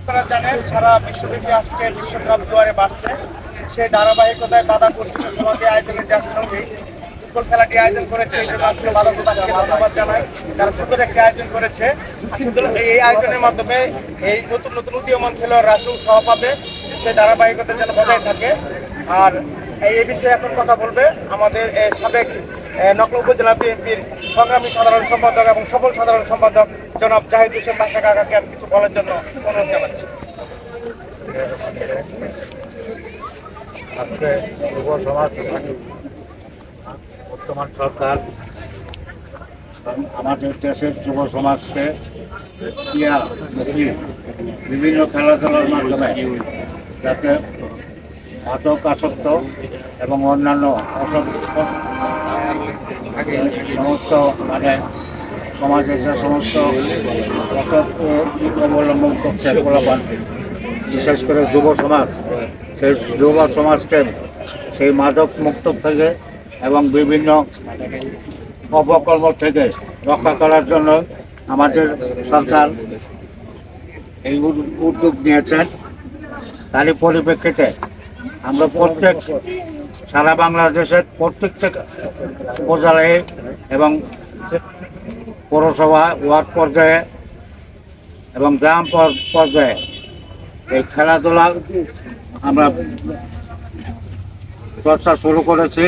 আপনারা জানেন সারা বিশ্বব্যাপী আজকে বিশ্বকাপ দুয়ারে বাড়ছে। সেই ধারাবাহিকতায় বাধা কর্তৃক সমাজে আয়োজনের যে আসলে ফুটবল খেলাটি আয়োজন করেছে, এই জন্য আসলে বাধা প্রদানকে ধন্যবাদ জানাই। তারা সুন্দর একটি আয়োজন করেছে। সুতরাং এই আয়োজনের মাধ্যমে এই নতুন নতুন উদীয়মান খেলোয়াড়রা আসলে উৎসাহ পাবে, সেই ধারাবাহিকতা যেন বজায় থাকে। আর এই বিষয়ে এখন কথা বলবে আমাদের সাবেক নকলা উপজেলা বিএনপির সংগ্রামী সাধারণ সম্পাদক এবং সফল সাধারণ সম্পাদক জনাব জাহিদ হোসেন বাসা কাকাকে আমি কিছু বলার জন্য অনুরোধ জানাচ্ছি। আজকে যুব সমাজ বর্তমান সরকার আমাদের দেশের যুব সমাজকে বিভিন্ন খেলাধুলার মাধ্যমে যাতে মাদক আসক্ত এবং অন্যান্য সমস্ত মানে সমাজের যে সমস্ত অবলম্বন করছে বিশেষ করে যুব সমাজ, সেই যুব সমাজকে সেই মাদক মুক্ত থেকে এবং বিভিন্ন অপকর্ম থেকে রক্ষা করার জন্য আমাদের সরকার এই উদ্যোগ নিয়েছেন। তারই পরিপ্রেক্ষিতে আমরা সারা বাংলাদেশের প্রত্যেকটা উপজেলায় এবং পৌরসভা, ওয়ার্ড পর্যায়ে এবং গ্রাম পর্যায়ে এই খেলাধুলা আমরা চর্চা শুরু করেছি।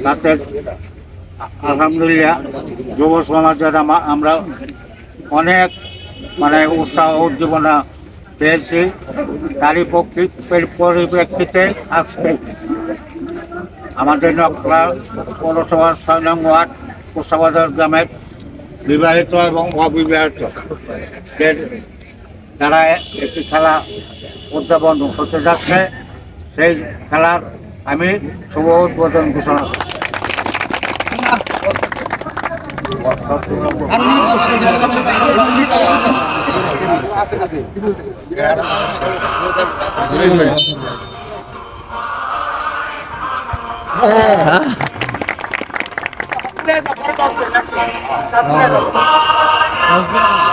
তাতে আলহামদুলিল্লাহ যুব সমাজের আমরা অনেক মানে উৎসাহ উদ্দীপনা পেয়েছি। তারই পরিপ্রেক্ষিতে আজকে আমাদের নকলা পৌরসভার ৬ নং ওয়ার্ড কোষাবাজার গ্রামের বিবাহিত এবং অবিবাহিত তারা একটি খেলা উদ্যাপন হতে যাচ্ছে। সেই খেলার আমি শুভ উদ্বোধন ঘোষণা করি।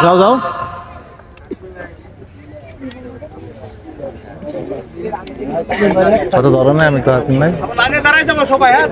যাও যাও কত ধরনের আমি তো হাত নাই দাঁড়াই যাবো সবাই। হ্যাঁ